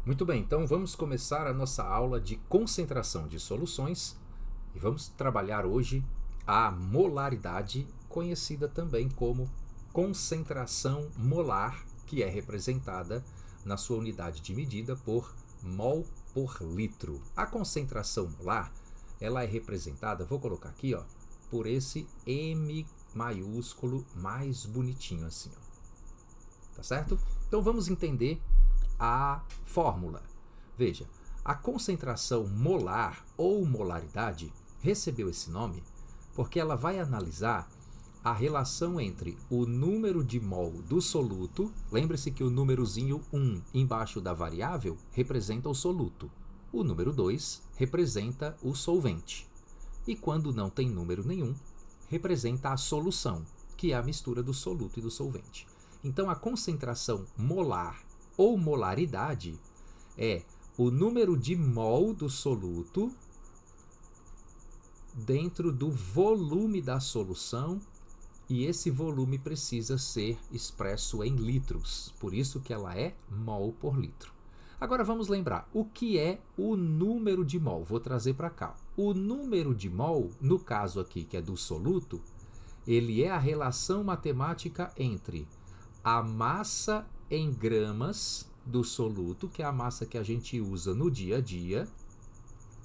Muito bem, então vamos começar a nossa aula de concentração de soluções e vamos trabalhar hoje a molaridade, conhecida também como concentração molar, que é representada na sua unidade de medida por mol por litro. A concentração molar, ela é representada, vou colocar aqui, por esse M maiúsculo mais bonitinho assim, tá certo? Então vamos entender a fórmula. Veja, a concentração molar ou molaridade recebeu esse nome porque ela vai analisar a relação entre o número de mol do soluto, lembre-se que o númerozinho 1 embaixo da variável representa o soluto, o número 2 representa o solvente, e quando não tem número nenhum, representa a solução, que é a mistura do soluto e do solvente. Então a concentração molar ou molaridade é o número de mol do soluto dentro do volume da solução, e esse volume precisa ser expresso em litros, por isso que ela é mol por litro. Agora vamos lembrar, o que é o número de mol? Vou trazer para cá. O número de mol, no caso aqui que é do soluto, ele é a relação matemática entre a massa em gramas do soluto, que é a massa que a gente usa no dia a dia,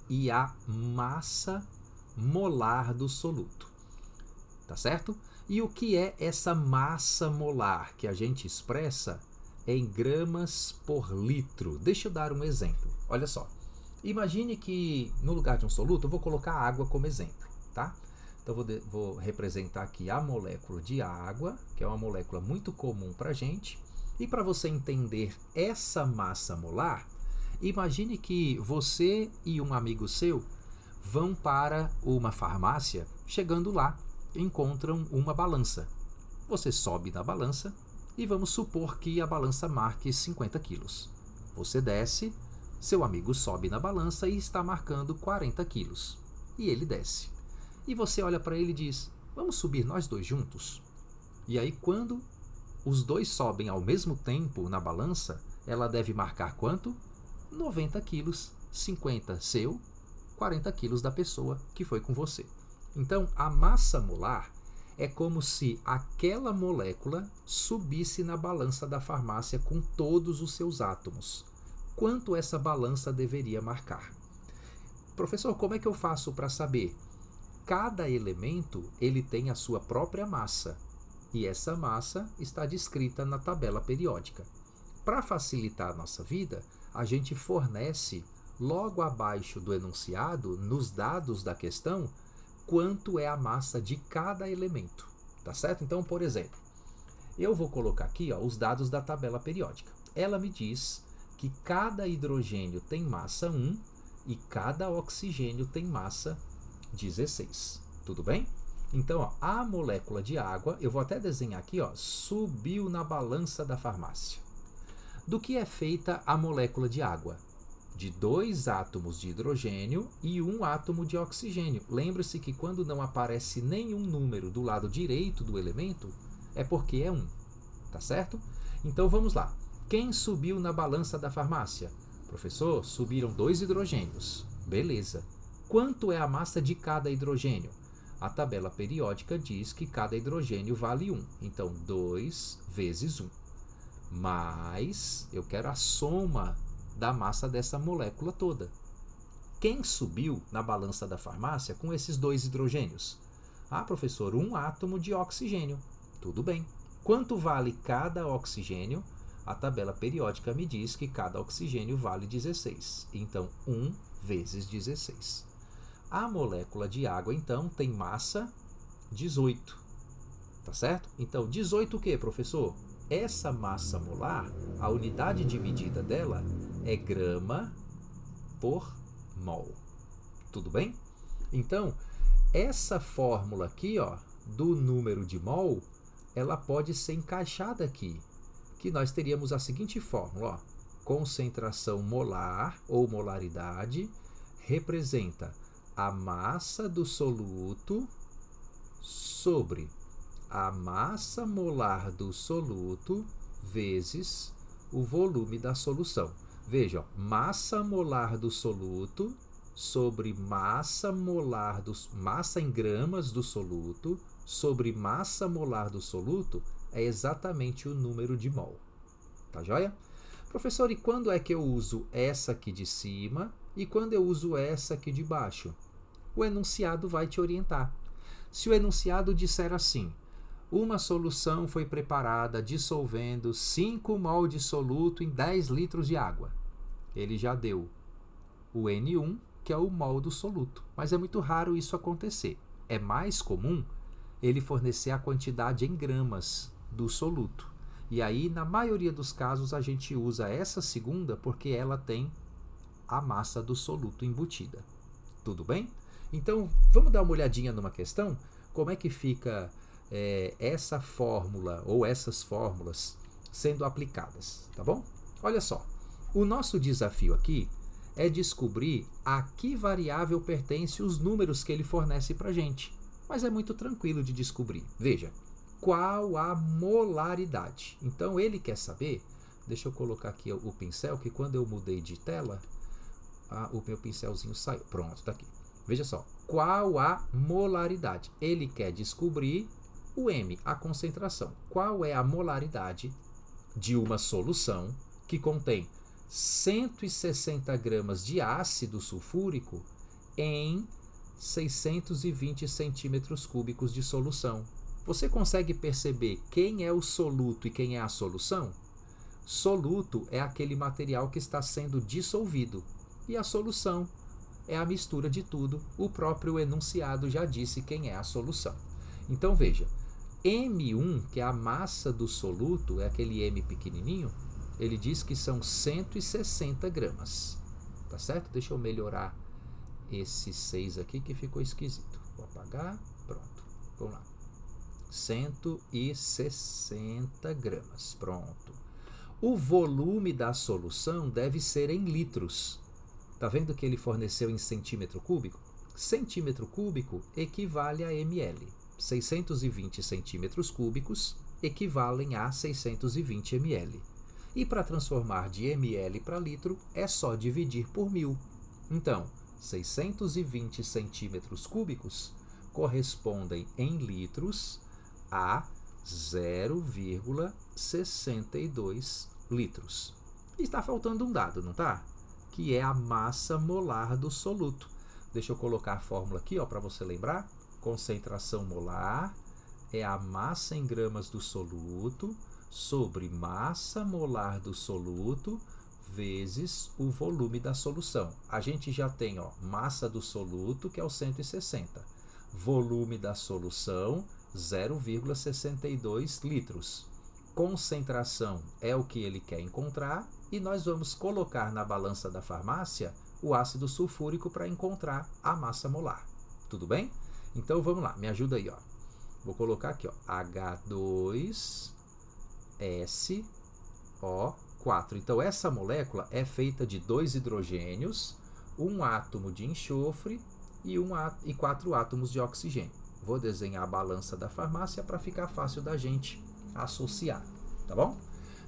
e a massa molar do soluto. Tá certo? E o que é essa massa molar que a gente expressa em gramas por litro? Deixa eu dar um exemplo. Olha só. Imagine que no lugar de um soluto eu vou colocar água como exemplo, tá? Então vou representar aqui a molécula de água, que é uma molécula muito comum para a gente. E para você entender essa massa molar, imagine que você e um amigo seu vão para uma farmácia. Chegando lá, encontram uma balança. Você sobe na balança e vamos supor que a balança marque 50 quilos. Você desce, seu amigo sobe na balança e está marcando 40 quilos. E ele desce. E você olha para ele e diz, vamos subir nós dois juntos? E aí quando os dois sobem ao mesmo tempo na balança, ela deve marcar quanto? 90 quilos, 50 seu, 40 quilos da pessoa que foi com você. Então, a massa molar é como se aquela molécula subisse na balança da farmácia com todos os seus átomos. Quanto essa balança deveria marcar? Professor, como é que eu faço para saber? Cada elemento ele tem a sua própria massa, e essa massa está descrita na tabela periódica. Para facilitar a nossa vida, a gente fornece logo abaixo do enunciado, nos dados da questão, quanto é a massa de cada elemento, tá certo? Então, por exemplo, eu vou colocar aqui os dados da tabela periódica. Ela me diz que cada hidrogênio tem massa 1 e cada oxigênio tem massa 16. Tudo bem? Então, a molécula de água, eu vou até desenhar aqui, subiu na balança da farmácia. Do que é feita a molécula de água? De 2 átomos de hidrogênio e 1 átomo de oxigênio. Lembre-se que quando não aparece nenhum número do lado direito do elemento, é porque é 1, tá certo? Então vamos lá. Quem subiu na balança da farmácia? Professor, subiram 2 hidrogênios. Beleza. Quanto é a massa de cada hidrogênio? A tabela periódica diz que cada hidrogênio vale 1. Então, 2 vezes 1. Mas eu quero a soma da massa dessa molécula toda. Quem subiu na balança da farmácia com esses 2 hidrogênios? Ah, professor, 1 átomo de oxigênio. Tudo bem. Quanto vale cada oxigênio? A tabela periódica me diz que cada oxigênio vale 16. Então, 1 vezes 16. A molécula de água, então, tem massa 18. Tá certo? Então, 18 o quê, professor? Essa massa molar, a unidade de medida dela é grama por mol. Tudo bem? Então, essa fórmula aqui, do número de mol, ela pode ser encaixada aqui, que nós teríamos a seguinte fórmula, concentração molar ou molaridade representa a massa do soluto sobre a massa molar do soluto vezes o volume da solução. Veja, ó, massa molar do soluto sobre massa em gramas do soluto sobre massa molar do soluto é exatamente o número de mol. Tá joia? Professor, e quando é que eu uso essa aqui de cima e quando eu uso essa aqui de baixo? O enunciado vai te orientar. Se o enunciado disser assim: uma solução foi preparada dissolvendo 5 mol de soluto em 10 litros de água, ele já deu o N1, que é o mol do soluto. Mas é muito raro isso acontecer. É mais comum ele fornecer a quantidade em gramas do soluto. E aí, na maioria dos casos, a gente usa essa segunda porque ela tem a massa do soluto embutida. Tudo bem? Então, vamos dar uma olhadinha numa questão? Como é que fica essa fórmula ou essas fórmulas sendo aplicadas, tá bom? Olha só, o nosso desafio aqui é descobrir a que variável pertence os números que ele fornece para a gente. Mas é muito tranquilo de descobrir. Veja, qual a molaridade? Então ele quer saber, deixa eu colocar aqui o pincel, que quando eu mudei de tela, o meu pincelzinho saiu. Pronto, tá aqui. Veja só, qual a molaridade? Ele quer descobrir o M, a concentração. Qual é a molaridade de uma solução que contém 160 gramas de ácido sulfúrico em 620 centímetros cúbicos de solução? Você consegue perceber quem é o soluto e quem é a solução? Soluto é aquele material que está sendo dissolvido e a solução é a mistura de tudo. O próprio enunciado já disse quem é a solução. Então veja, M1, que é a massa do soluto, é aquele M pequenininho, ele diz que são 160 gramas. Tá certo? Deixa eu melhorar esse 6 aqui que ficou esquisito. Vou apagar, pronto. Vamos lá. 160 gramas, pronto. O volume da solução deve ser em litros. Tá vendo que ele forneceu em centímetro cúbico? Centímetro cúbico equivale a ml. 620 centímetros cúbicos equivalem a 620 ml. E para transformar de ml para litro, é só dividir por 1000. Então, 620 centímetros cúbicos correspondem em litros a 0,62 litros. E está faltando um dado, não está? Que é a massa molar do soluto. Deixa eu colocar a fórmula aqui para você lembrar. Concentração molar é a massa em gramas do soluto sobre massa molar do soluto vezes o volume da solução. A gente já tem massa do soluto, que é o 160. Volume da solução, 0,62 litros. Concentração é o que ele quer encontrar e nós vamos colocar na balança da farmácia o ácido sulfúrico para encontrar a massa molar. Tudo bem? Então vamos lá, me ajuda aí. Vou colocar aqui H2SO4. Então essa molécula é feita de 2 hidrogênios, um átomo de enxofre e 4 átomos de oxigênio. Vou desenhar a balança da farmácia para ficar fácil da gente associar, tá bom?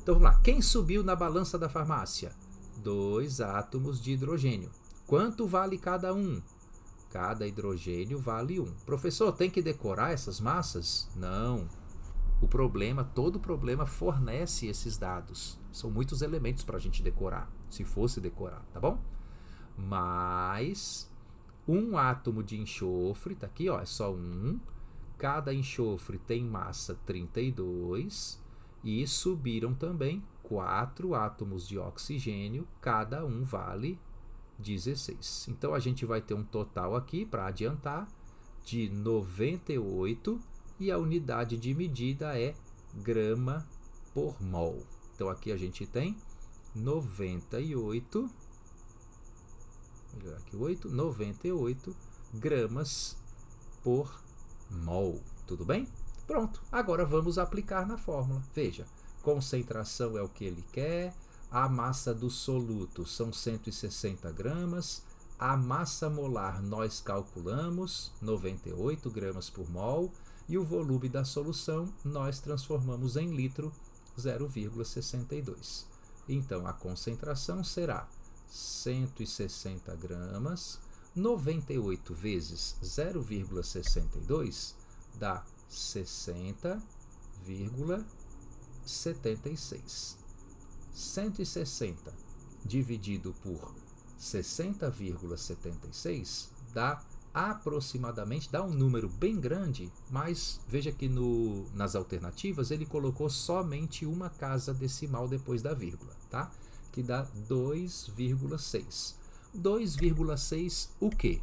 Então vamos lá, quem subiu na balança da farmácia? 2 átomos de hidrogênio. Quanto vale cada um? Cada hidrogênio vale 1. Professor, tem que decorar essas massas? Não. Todo problema fornece esses dados. São muitos elementos para a gente decorar, se fosse decorar, tá bom? Mas um átomo de enxofre, tá aqui, é só um. Cada enxofre tem massa 32 e subiram também 4 átomos de oxigênio, cada um vale 16. Então a gente vai ter um total aqui, para adiantar, de 98 e a unidade de medida é grama por mol. Então aqui a gente tem 98 gramas por mol. Tudo bem? Pronto. Agora vamos aplicar na fórmula. Veja, concentração é o que ele quer, a massa do soluto são 160 gramas, a massa molar nós calculamos 98 gramas por mol e o volume da solução nós transformamos em litro, 0,62. Então, a concentração será 160 gramas, 98 vezes 0,62 dá 60,76. 160 dividido por 60,76 dá aproximadamente, dá um número bem grande, mas veja que nas alternativas ele colocou somente uma casa decimal depois da vírgula, tá? Que dá 2,6. 2,6 o quê?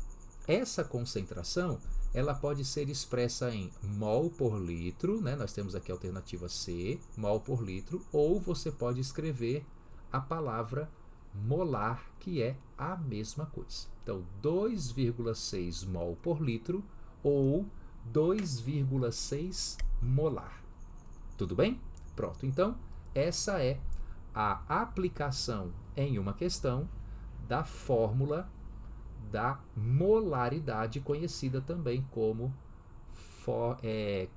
Essa concentração ela pode ser expressa em mol por litro, né? Nós temos aqui a alternativa C, mol por litro, ou você pode escrever a palavra molar, que é a mesma coisa. Então, 2,6 mol por litro ou 2,6 molar. Tudo bem? Pronto. Então, essa é a aplicação em uma questão da fórmula da molaridade, conhecida também como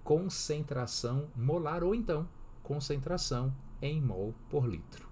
concentração molar ou então concentração em mol por litro.